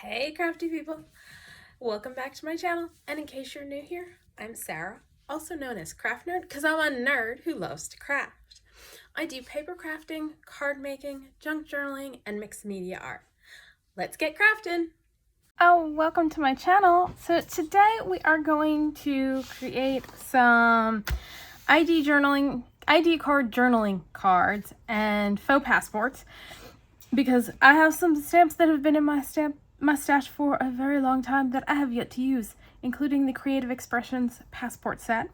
Hey crafty people, welcome back to my channel, and in case you're new here, I'm Sarah, also known as Craft Nerd because I'm a nerd who loves to craft. I do paper crafting, card making, junk journaling, and mixed media art. Let's get crafting! Oh, welcome to my channel. So today we are going to create some ID card journaling cards and faux passports because I have some stamps that have been in my stash for a very long time that I have yet to use, including the Creative Expressions passport set,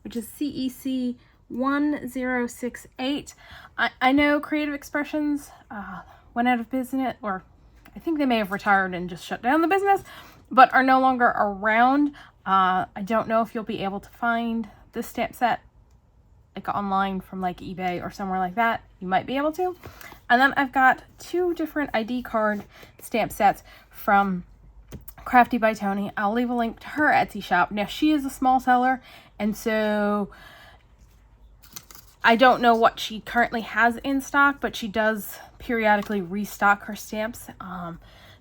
which is CEC 1068. I know Creative Expressions went out of business, or I think they may have retired and just shut down the business, but are no longer around. I don't know if you'll be able to find this stamp set like online from like eBay or somewhere like that. You might be able to. And then I've got two different ID card stamp sets from Crafty by Tony. I'll leave a link to her Etsy shop. Now, she is a small seller, and so I don't know what she currently has in stock, but she does periodically restock her stamps.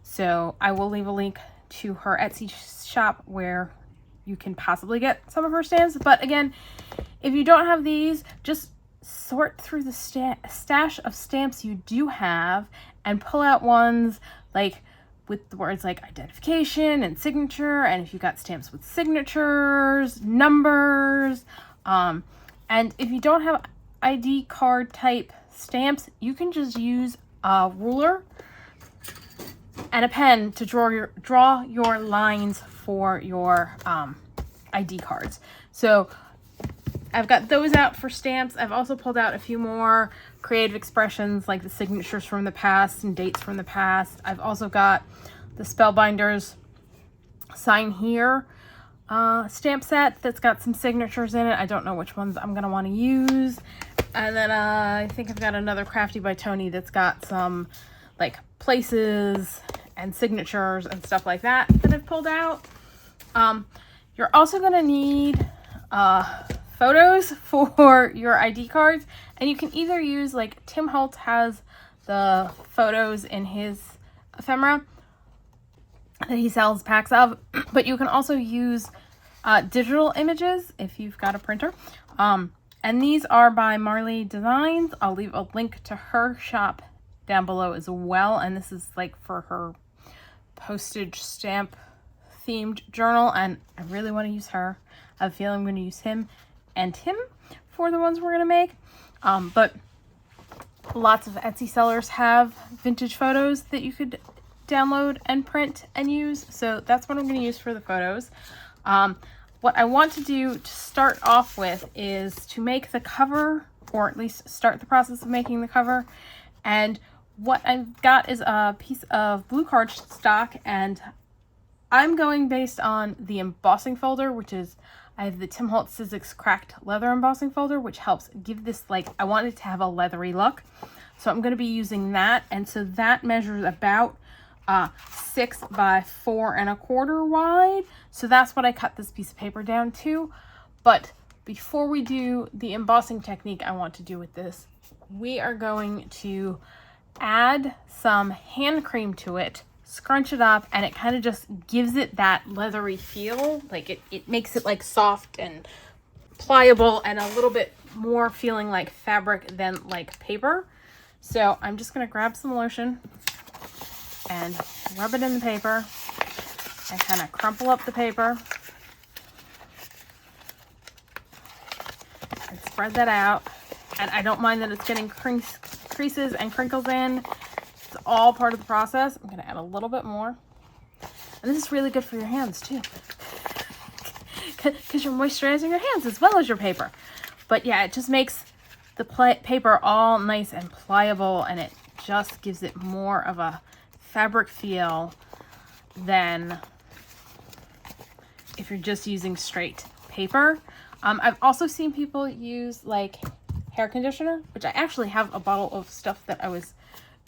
So I will leave a link to her Etsy shop where you can possibly get some of her stamps. But again, if you don't have these, just sort through the stash of stamps you do have and pull out ones like with the words like identification and signature, and if you got stamps with signatures, numbers, and if you don't have ID card type stamps, you can just use a ruler and a pen to draw your lines for your ID cards. So I've got those out for stamps. I've also pulled out a few more Creative Expressions, like the signatures from the past and dates from the past. I've also got the Spellbinders Sign Here stamp set that's got some signatures in it. I don't know which ones I'm going to want to use. And then I think I've got another Crafty by Tony that's got some like places and signatures and stuff like that I've pulled out. You're also going to need photos for your ID cards, and you can either use, like Tim Holtz has the photos in his ephemera that he sells packs of, but you can also use digital images if you've got a printer. And these are by Marley Designs. I'll leave a link to her shop down below as well, and this is like for her postage stamp themed journal, and I really want to use her. I have a feeling I'm going to use him and him for the ones we're going to make. But lots of Etsy sellers have vintage photos that you could download and print and use. So that's what I'm going to use for the photos. What I want to do to start off with is to make the cover, or at least start the process of making the cover. And what I've got is a piece of blue cardstock, and I'm going based on the embossing folder, which is, I have the Tim Holtz Sizzix cracked leather embossing folder, which helps give this, like, I want it to have a leathery look. So I'm going to be using that. And so that measures about 6 by 4 1/4 wide. So that's what I cut this piece of paper down to. But before we do the embossing technique I want to do with this, we are going to add some hand cream to it, scrunch it up, and it kind of just gives it that leathery feel. Like it makes it like soft and pliable and a little bit more feeling like fabric than like paper. So I'm just going to grab some lotion and rub it in the paper and kind of crumple up the paper and spread that out. And I don't mind that it's getting creases and crinkles in. It's all part of the process. I'm going to add a little bit more. And this is really good for your hands too, because you're moisturizing your hands as well as your paper. But yeah, it just makes the paper all nice and pliable, and it just gives it more of a fabric feel than if you're just using straight paper. I've also seen people use like hair conditioner, which I actually have a bottle of stuff that I was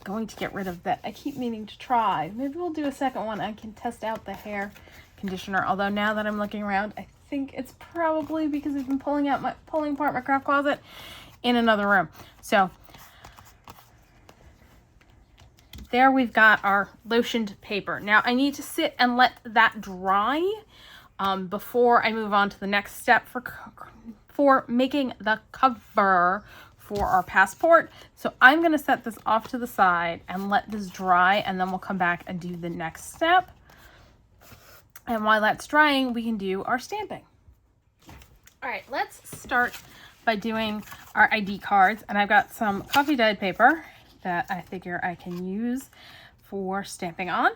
going to get rid of that I keep meaning to try. Maybe we'll do a second one. I can test out the hair conditioner, although now that I'm looking around, I think it's probably because I've been pulling apart my craft closet in another room. So there we've got our lotioned paper. Now I need to sit and let that dry before I move on to the next step for making the cover for our passport. So I'm going to set this off to the side and let this dry, and then we'll come back and do the next step. And while that's drying, we can do our stamping. All right, let's start by doing our ID cards. And I've got some coffee dyed paper that I figure I can use for stamping on.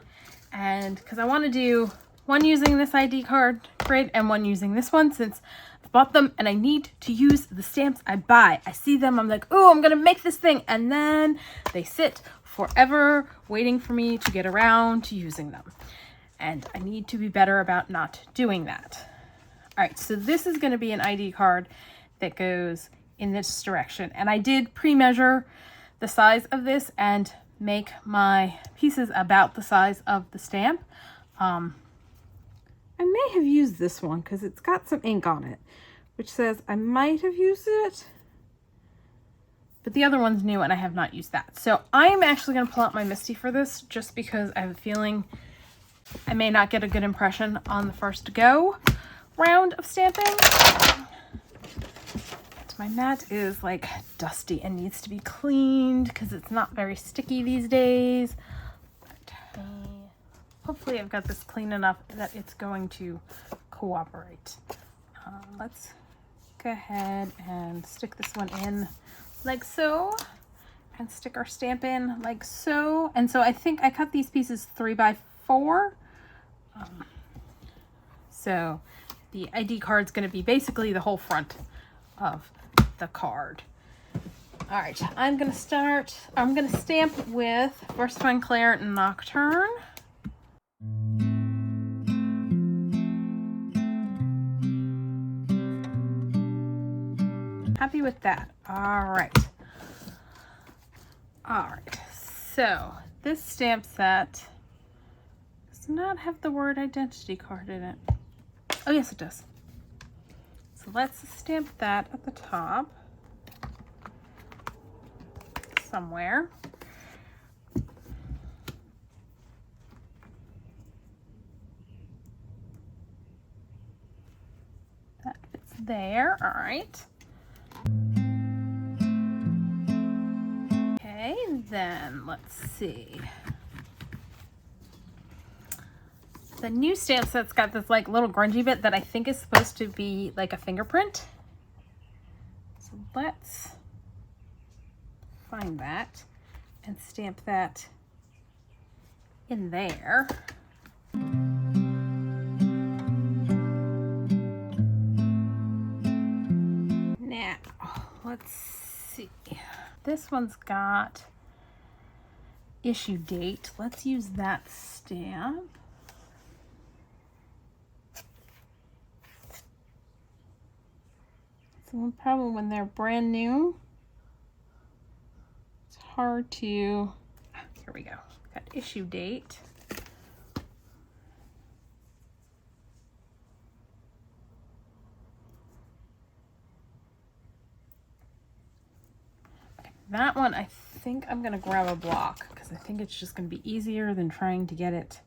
And because I want to do one using this ID card grid and one using this one, since I've bought them and I need to use the stamps I buy. I see them, I'm like, oh, I'm going to make this thing. And then they sit forever waiting for me to get around to using them. And I need to be better about not doing that. All right, so this is going to be an ID card that goes in this direction. And I did pre-measure the size of this and make my pieces about the size of the stamp. I may have used this one because it's got some ink on it, which says I might have used it, but the other one's new and I have not used that. So I'm actually going to pull out my Misty for this just because I have a feeling I may not get a good impression on the first go round of stamping. My mat is like dusty and needs to be cleaned because it's not very sticky these days. But hopefully I've got this clean enough that it's going to cooperate. Let's go ahead and stick this one in like so, and stick our stamp in like so. And so I think I cut these pieces 3 by 4. So the ID card's going to be basically the whole front of the card. All right, I'm going to stamp with First Fun Claire Nocturne. Happy with that. All right. So this stamp set does not have the word identity card in it. Oh yes, it does. So let's stamp that at the top somewhere. That fits there. All right. Okay, then let's see. The new stamp set's got this like little grungy bit that I think is supposed to be like a fingerprint. So let's find that and stamp that in there. Now, let's see. This one's got issue date. Let's use that stamp. One problem when they're brand new, it's hard to, here we go, got issue date. Okay, that one I think I'm gonna grab a block because I think it's just gonna be easier than trying to get it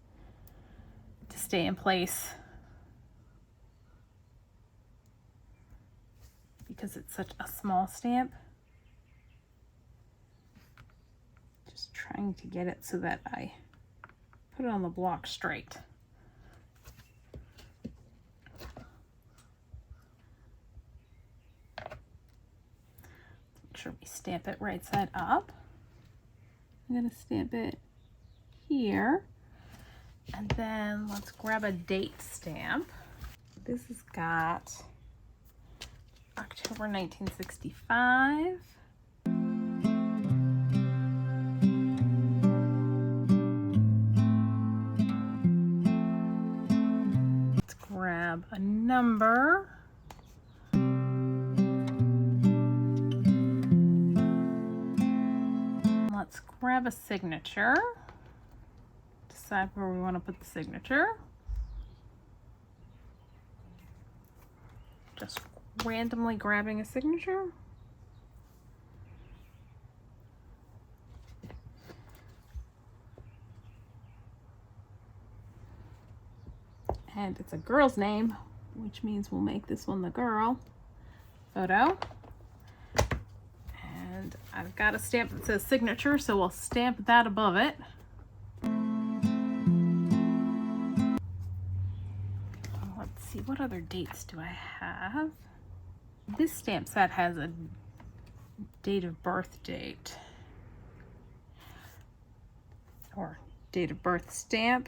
to stay in place, because it's such a small stamp. Just trying to get it so that I put it on the block straight. Make sure we stamp it right side up. I'm gonna stamp it here. And then let's grab a date stamp. This has got October 1965. Let's grab a number. Let's grab a signature. Decide where we want to put the signature. Just randomly grabbing a signature. And it's a girl's name, which means we'll make this one the girl photo. And I've got a stamp that says signature, so we'll stamp that above it. Let's see, what other dates do I have? This stamp set has a date of birth date, or date of birth stamp.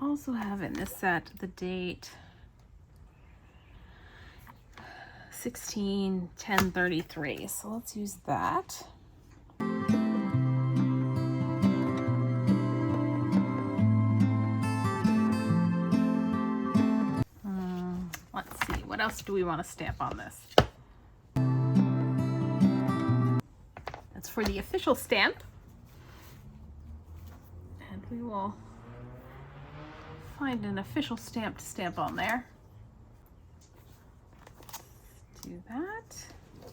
Also have in this set the date 16/10/33, so let's use that. Let's see, what else do we want to stamp on this? That's for the official stamp, and we will find an official stamp to stamp on there. Let's do that.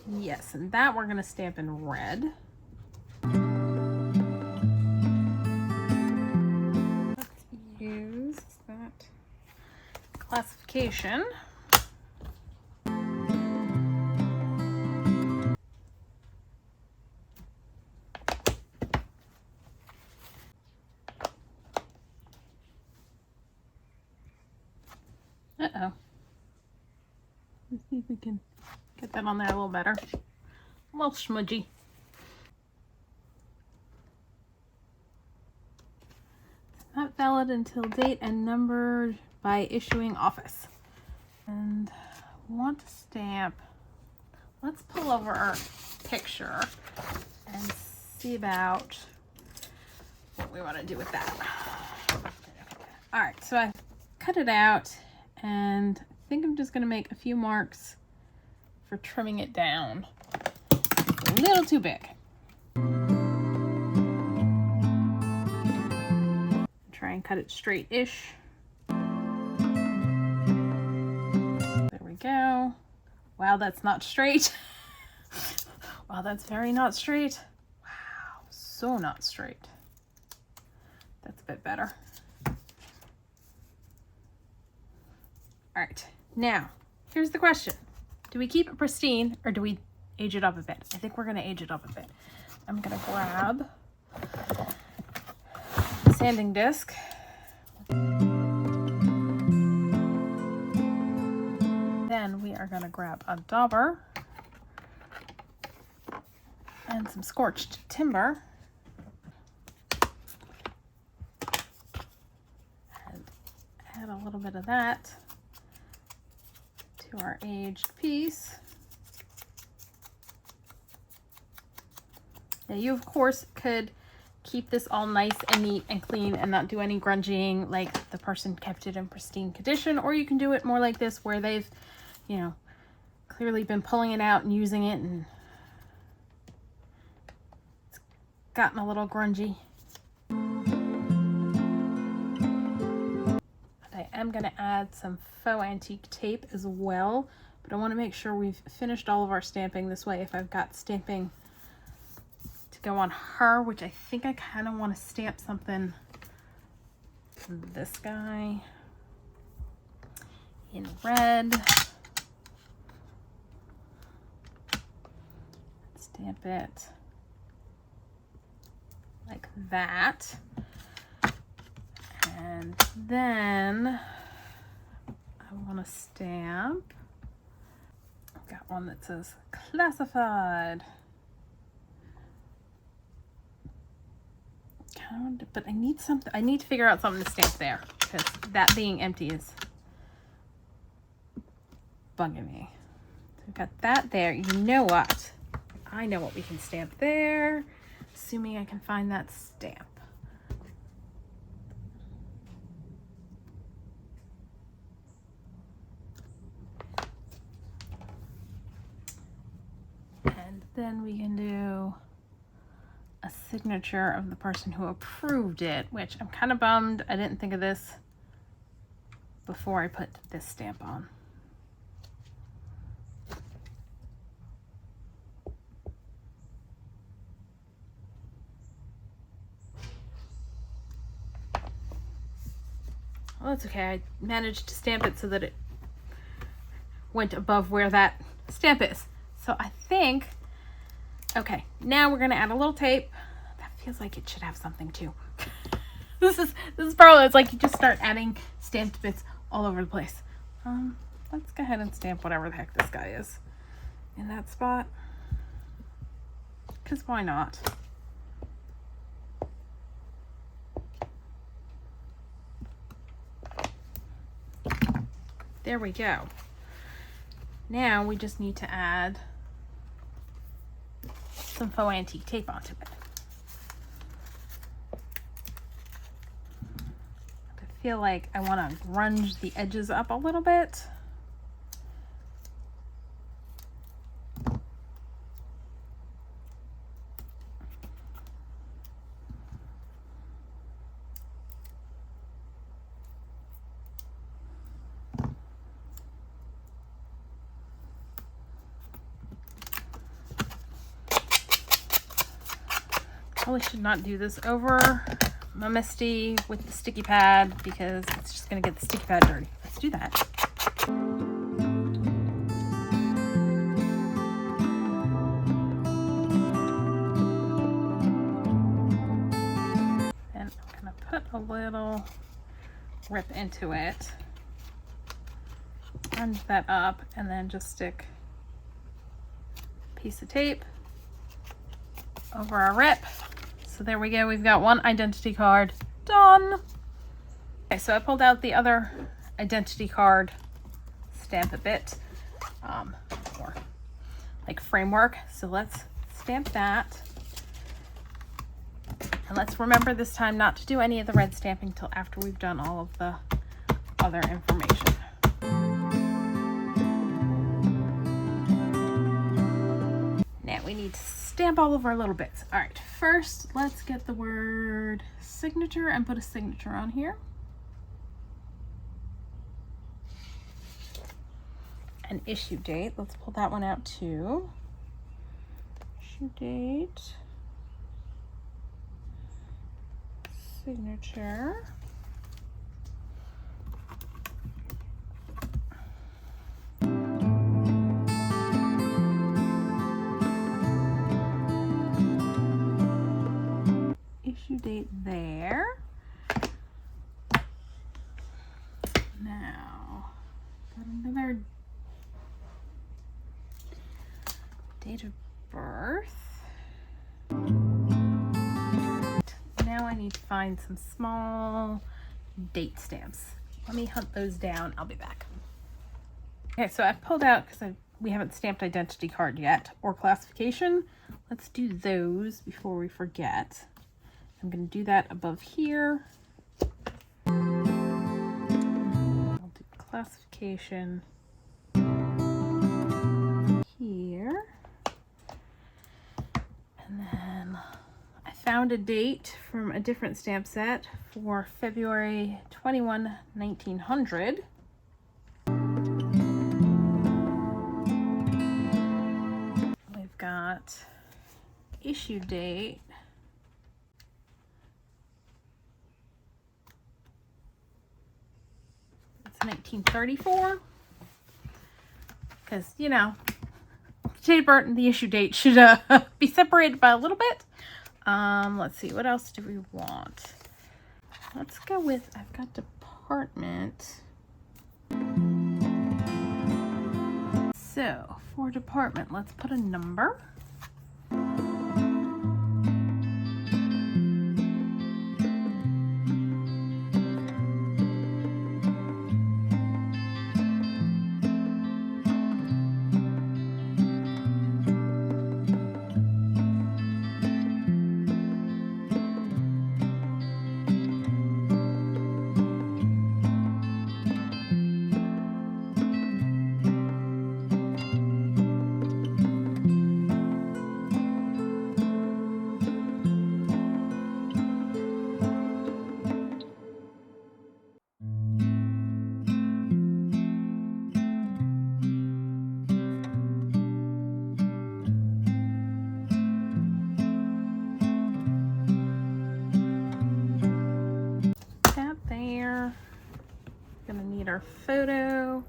Yes, and that we're going to stamp in red. Let's use that classification. Uh-oh. Let's see if we can get that on there a little better. A little smudgy. It's not valid until date and numbered by issuing office. And want to stamp. Let's pull over our picture and see about what we want to do with that. All right, so I cut it out, and I think I'm just going to make a few marks for trimming it down. It's a little too big. Try and cut it straight-ish. There we go. Wow, that's not straight. Wow, that's very not straight. Wow, so not straight. That's a bit better. All right, now, here's the question. Do we keep it pristine or do we age it up a bit? I think we're gonna age it up a bit. I'm gonna grab a sanding disc. Then we are gonna grab a dauber and some scorched timber. And add a little bit of that to our aged piece. Now you of course could keep this all nice and neat and clean and not do any grunging like the person kept it in pristine condition, or you can do it more like this where they've, you know, clearly been pulling it out and using it and it's gotten a little grungy. I'm going to add some faux antique tape as well, but I want to make sure we've finished all of our stamping. This way, if I've got stamping to go on her, which I think I kind of want to stamp something, this guy in red. Stamp it like that. And then I want to stamp. I've got one that says classified. But I need something. I need to figure out something to stamp there because that being empty is bugging me. So we've got that there. You know what? I know what we can stamp there, assuming I can find that stamp. And then we can do a signature of the person who approved it, which I'm kind of bummed I didn't think of this before I put this stamp on. Well, that's okay. I managed to stamp it so that it went above where that stamp is. So I think, okay, now we're gonna add a little tape. That feels like it should have something too. This is probably, it's like you just start adding stamped bits all over the place. Let's go ahead and stamp whatever the heck this guy is in that spot. Because why not? There we go. Now we just need to add some faux antique tape onto it. I feel like I want to grunge the edges up a little bit. Probably should not do this over my Misty with the sticky pad because it's just going to get the sticky pad dirty. Let's do that. And I'm going to put a little rip into it, plunge that up, and then just stick a piece of tape over our rip. So there we go. We've got one identity card done. Okay, so I pulled out the other identity card stamp a bit, or like framework. So let's stamp that. And let's remember this time not to do any of the red stamping till after we've done all of the other information. Now we need to stamp all of our little bits. All right, first let's get the word signature and put a signature on here. An issue date, let's pull that one out too. Issue date, signature. Issue date there. Now, got another date of birth. Now I need to find some small date stamps. Let me hunt those down. I'll be back. Okay, so I pulled out because we haven't stamped identity card yet or classification. Let's do those before we forget. I'm going to do that above here. I'll do classification here. And then I found a date from a different stamp set for February 21, 1900. We've got issue date. It's 1934. Because, you know, date of birth and the issue date should be separated by a little bit. Let's see, what else do we want? Let's go with, I've got department. So for department, let's put a number. our photo,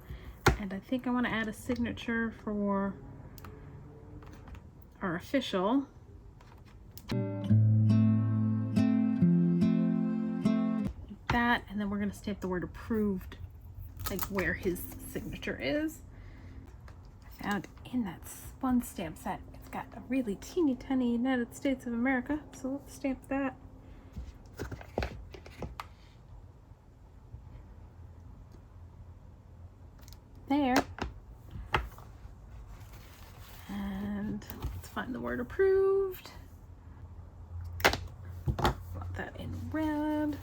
and I think I want to add a signature for our official. That, and then we're going to stamp the word approved, like where his signature is. I found in that one stamp set, it's got a really teeny tiny United States of America, so let's stamp that. There. And let's find the word approved. Want that in red.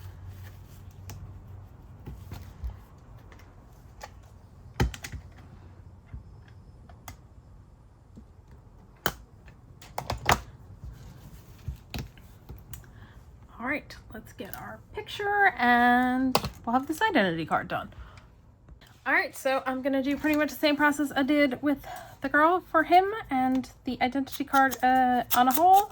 All right, let's get our picture and we'll have this identity card done. All right, so I'm gonna do pretty much the same process I did with the girl for him and the identity card on a whole.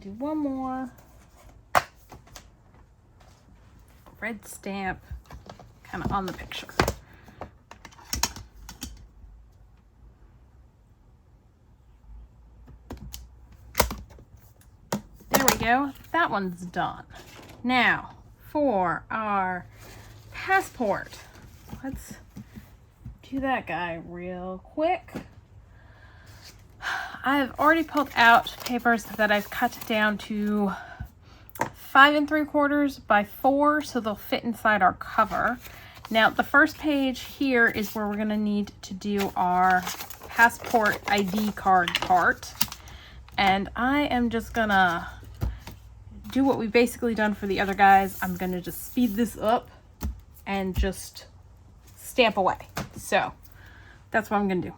Do one more red stamp kind of on the picture. There we go. That one's done. Now for our passport, let's do that guy real quick. I've already pulled out papers that I've cut down to 5 3/4 by 4, so they'll fit inside our cover. Now the first page here is where we're going to need to do our passport ID card part, and I am just gonna do what we've basically done for the other guys. I'm gonna just speed this up and just stamp away. So that's what I'm gonna do.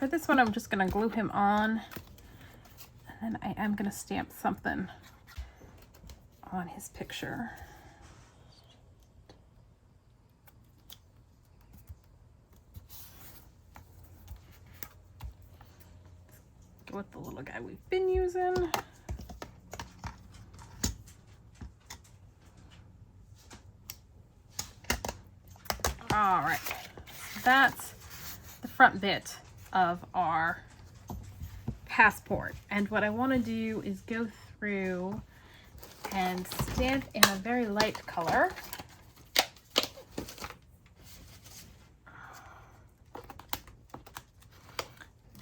For this one, I'm just going to glue him on, and then I am going to stamp something on his picture. Let's go with the little guy we've been using. All right, so that's the front bit of our passport, and what I want to do is go through and stamp in a very light color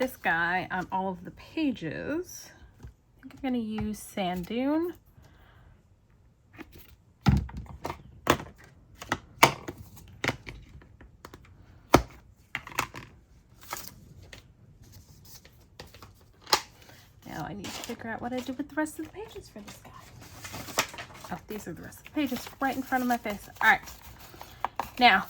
this guy on all of the pages. I think I'm going to use Sand Dune. Now I need to figure out what I do with the rest of the pages for this guy. Oh, these are the rest of the pages right in front of my face. All right. Now,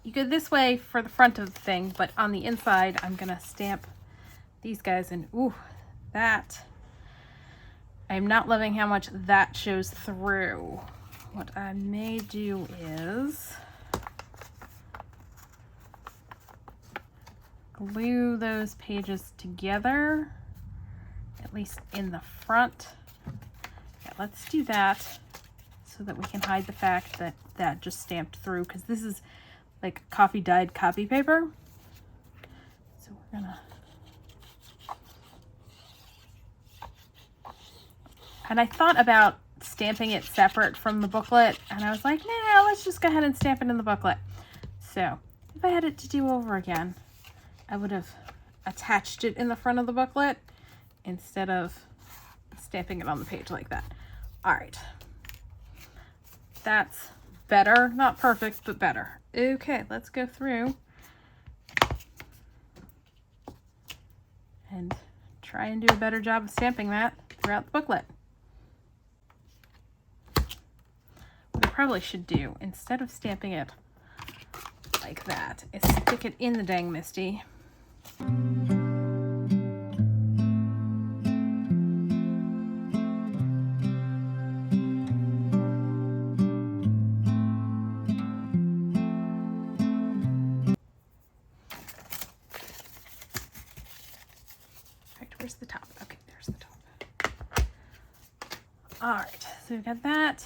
you go this way for the front of the thing, but on the inside, I'm going to stamp these guys in. Ooh, that. I'm not loving how much that shows through. What I may do is glue those pages together, at least in the front. Yeah, let's do that so that we can hide the fact that that just stamped through, because this is like coffee dyed copy paper. So we're gonna, and I thought about stamping it separate from the booklet, and I was like, nah, let's just go ahead and stamp it in the booklet. So if I had it to do over again, I would have attached it in the front of the booklet instead of stamping it on the page like that. All right, that's better, not perfect, but better. Okay, let's go through and try and do a better job of stamping that throughout the booklet. What I probably should do, instead of stamping it like that, is stick it in the dang Misty. Where's the top? Okay, there's the top. All right, so we've got that.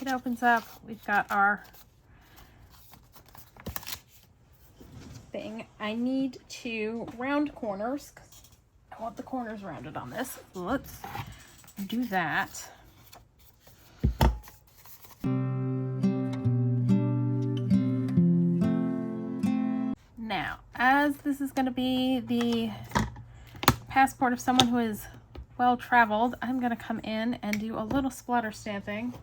It opens up. We've got our thing. I need to round corners because I want the corners rounded on this. So let's do that. Now, as this is going to be the passport of someone who is well traveled, I'm going to come in and do a little splatter stamping.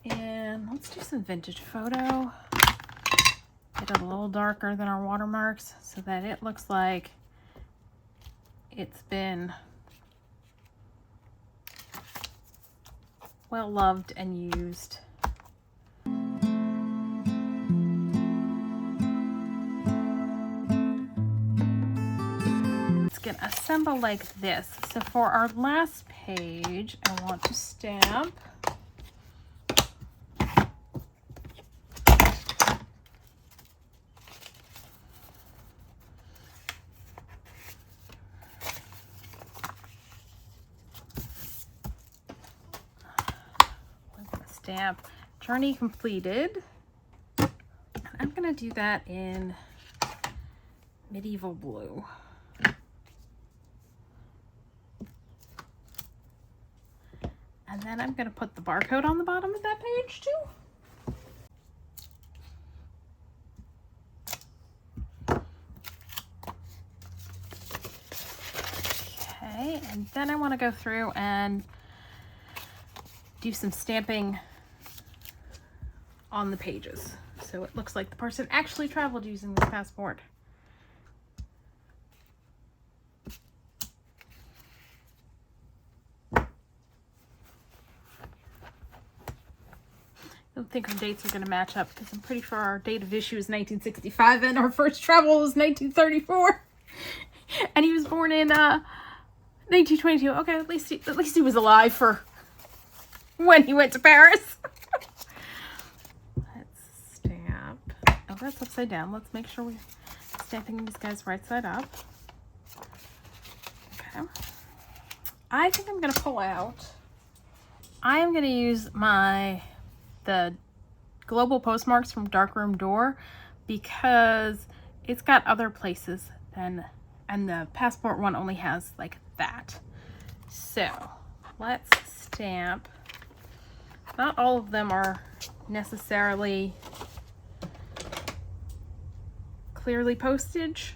And let's do some vintage photo. Get it a little darker than our watermarks so that it looks like it's been well loved and used. Going to assemble like this. So for our last page, I want to stamp journey completed. I'm going to do that in medieval blue. And then I'm going to put the barcode on the bottom of that page too. Okay, and then I want to go through and do some stamping on the pages, so it looks like the person actually traveled using this passport. I don't think our dates are going to match up because I'm pretty sure our date of issue is 1965 and our first travel was 1934. And he was born in 1922. Okay, at least he was alive for when he went to Paris. Let's stamp. Oh, that's upside down. Let's make sure we're stamping these guys right side up. Okay. I think I'm going to pull out. I am going to use the global postmarks from Darkroom Door because it's got other places than, and the passport one only has like that. So let's stamp. Not all of them are necessarily clearly postage,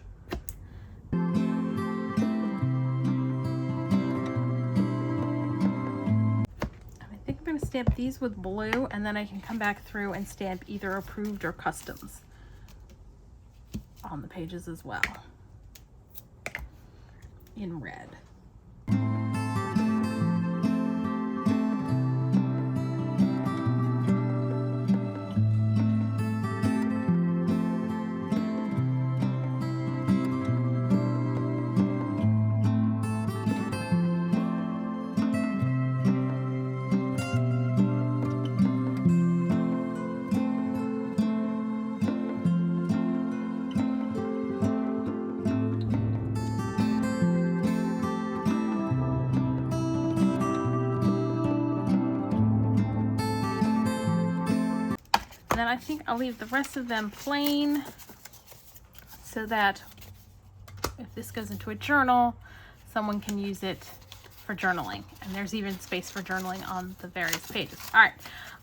stamp these with blue, and then I can come back through and stamp either approved or customs on the pages as well in red. And then I think I'll leave the rest of them plain so that if this goes into a journal, someone can use it for journaling. And there's even space for journaling on the various pages. All right,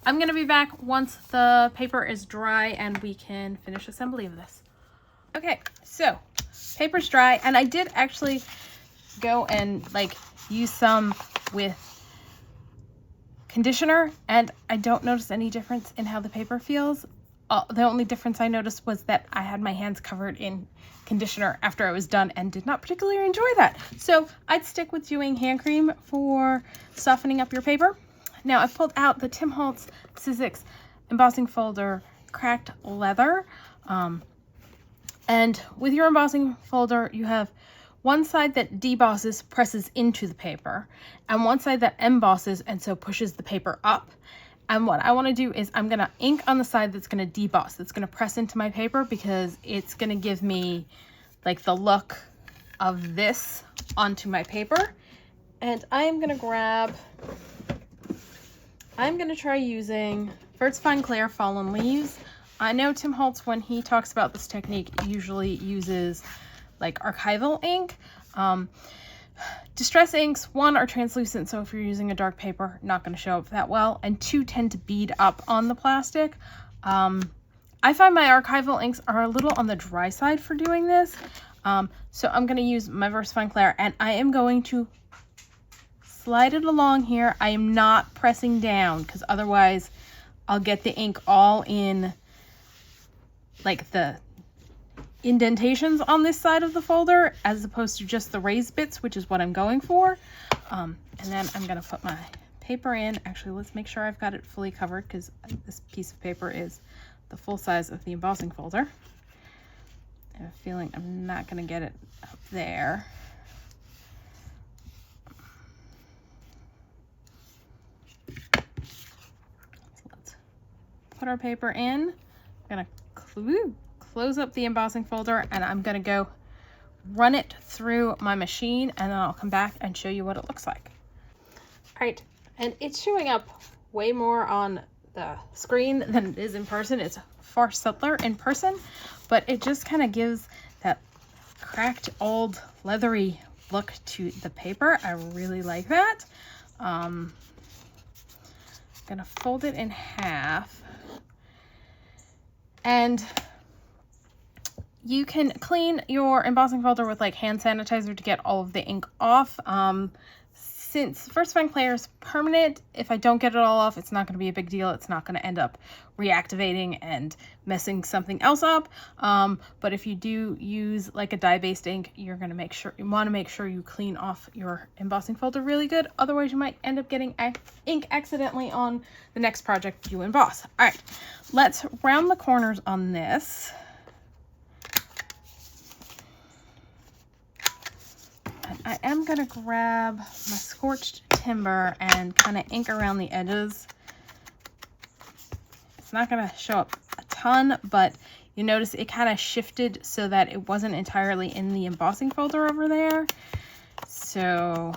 I'm gonna be back once the paper is dry and we can finish assembly of this. Okay, so paper's dry, and I did actually go and like use some with conditioner, and I don't notice any difference in how the paper feels. The only difference I noticed was that I had my hands covered in conditioner after I was done and did not particularly enjoy that. So I'd stick with doing hand cream for softening up your paper. Now I've pulled out the Tim Holtz Sizzix embossing folder cracked leather. And with your embossing folder, you have one side that debosses, presses into the paper, and one side that embosses and so pushes the paper up. And what I want to do is I'm going to ink on the side that's going to deboss, that's going to press into my paper, because it's going to give me like the look of this onto my paper. And I'm going to try using First Fine Clair Fallen Leaves. I know Tim Holtz, when he talks about this technique, usually uses like archival ink. Distress inks, one, are translucent, so if you're using a dark paper, not going to show up that well, and two, tend to bead up on the plastic. I find my archival inks are a little on the dry side for doing this, so I'm going to use my First Fine Clair, and I am going to slide it along here. I am not pressing down, because otherwise I'll get the ink all in like the indentations on this side of the folder, as opposed to just the raised bits, which is what I'm going for. And then I'm going to put my paper in. Actually, let's make sure I've got it fully covered, because this piece of paper is the full size of the embossing folder. I have a feeling I'm not going to get it up there. So let's put our paper in. I'm going to close up the embossing folder, and I'm going to go run it through my machine, and then I'll come back and show you what it looks like. All right, and it's showing up way more on the screen than it is in person. It's far subtler in person, but it just kind of gives that cracked old leathery look to the paper. I really like that. I'm gonna fold it in half, and you can clean your embossing folder with like hand sanitizer to get all of the ink off. Since First Fine Clair is permanent, if I don't get it all off, it's not going to be a big deal. It's not going to end up reactivating and messing something else up. But if you do use like a dye-based ink, you want to make sure you clean off your embossing folder really good. Otherwise, you might end up getting ink accidentally on the next project you emboss. All right, let's round the corners on this. I am going to grab my scorched timber and kind of ink around the edges. It's not going to show up a ton, but you notice it kind of shifted so that it wasn't entirely in the embossing folder over there. So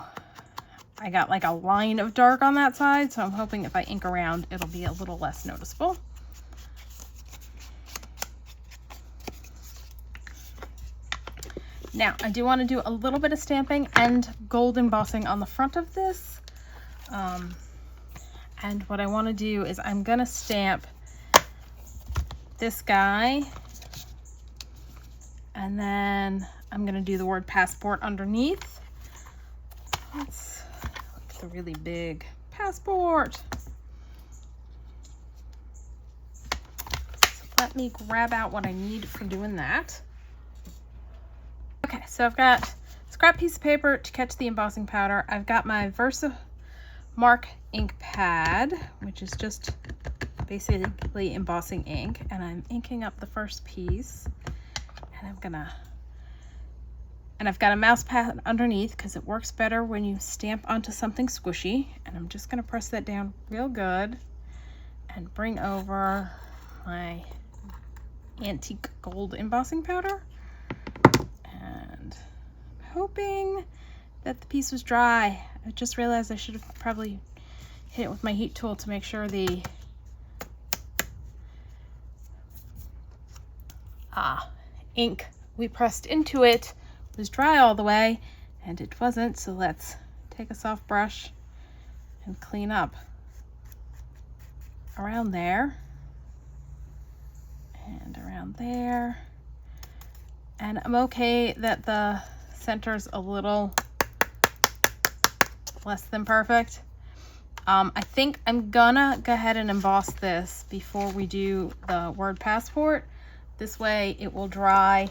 I got like a line of dark on that side, so I'm hoping if I ink around, it'll be a little less noticeable. Now, I do want to do a little bit of stamping and gold embossing on the front of this. And what I want to do is I'm going to stamp this guy. And then I'm going to do the word passport underneath. Let's look at the really big passport. let me grab out what I need for doing that. Okay, so I've got a scrap piece of paper to catch the embossing powder. I've got my Mark ink pad, which is just basically embossing ink, and I'm inking up the first piece, and I've got a mouse pad underneath because it works better when you stamp onto something squishy, and I'm just gonna press that down real good and bring over my antique gold embossing powder, and I'm hoping that the piece was dry. I just realized I should have probably hit it with my heat tool to make sure the ink we pressed into it was dry all the way, and it wasn't. So let's take a soft brush and clean up around there and around there. And I'm okay that the center's a little less than perfect. I think I'm gonna go ahead and emboss this before we do the word passport. This way it will dry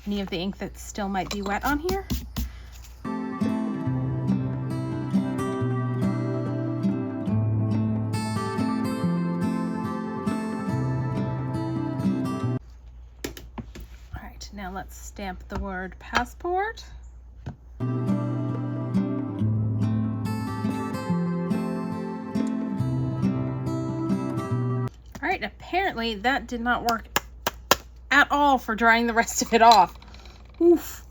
any of the ink that still might be wet on here. All right, now let's stamp the word passport. All right, apparently that did not work at all for drying the rest of it off. Oof.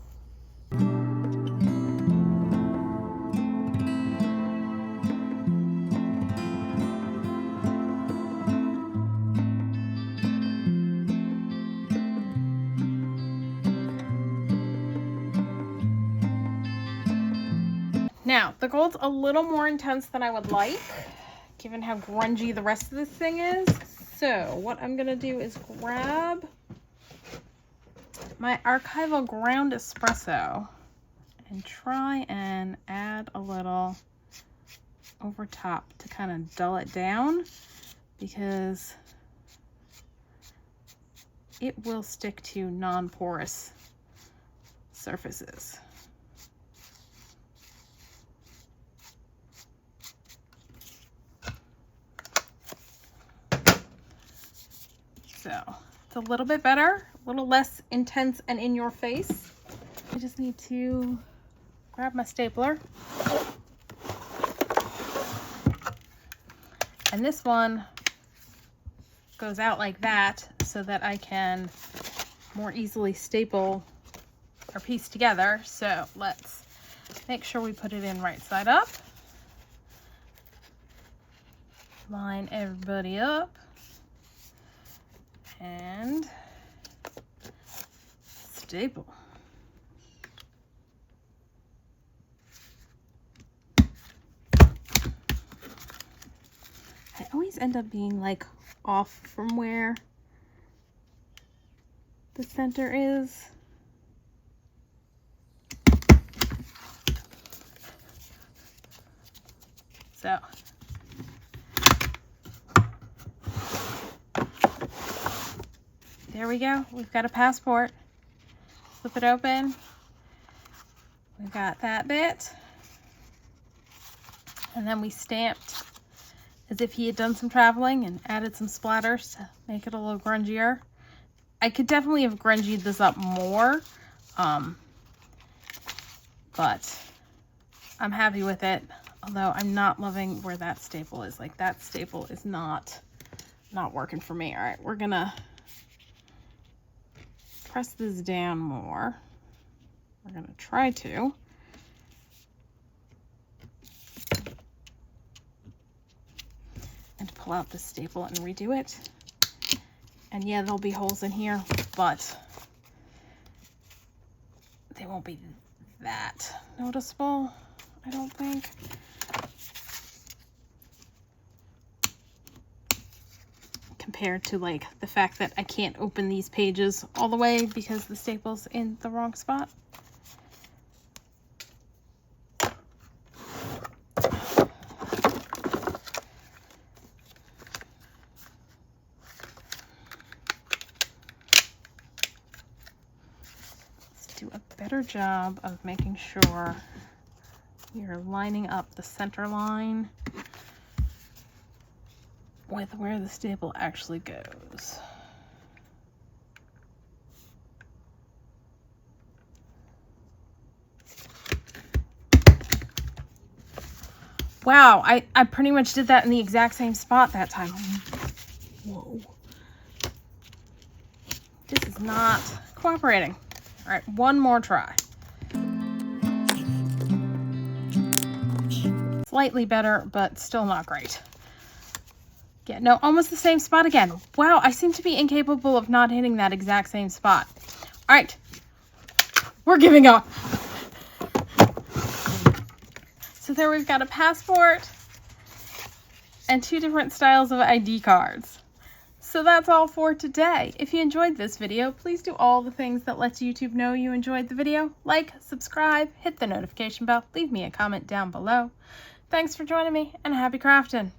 Now, the gold's a little more intense than I would like, given how grungy the rest of this thing is. So what I'm gonna do is grab my archival ground espresso and try and add a little over top to kind of dull it down, because it will stick to non-porous surfaces. So it's a little bit better, a little less intense and in your face. I just need to grab my stapler. And this one goes out like that so that I can more easily staple our piece together. So let's make sure we put it in right side up. Line everybody up. And staple. I always end up being like off from where the center is. So there we go. We've got a passport. Flip it open. We've got that bit. And then we stamped as if he had done some traveling and added some splatters to make it a little grungier. I could definitely have grungied this up more, but I'm happy with it. Although I'm not loving where that staple is. Like, that staple is not working for me. All right, we're gonna press this down more. We're gonna try to. And pull out the staple and redo it. And yeah, there'll be holes in here, but they won't be that noticeable, I don't think. Compared to like the fact that I can't open these pages all the way because the staple's in the wrong spot. better job of making sure you're lining up the center line with where the staple actually goes. Wow, I pretty much did that in the exact same spot that time. Whoa. This is not cooperating. All right, one more try. Slightly better, but still not great. Yeah, no, almost the same spot again. Wow, I seem to be incapable of not hitting that exact same spot. All right, we're giving up. So there we've got a passport and 2 different styles of ID cards. So that's all for today. If you enjoyed this video, please do all the things that lets YouTube know you enjoyed the video. Like, subscribe, hit the notification bell, leave me a comment down below. Thanks for joining me, and happy crafting!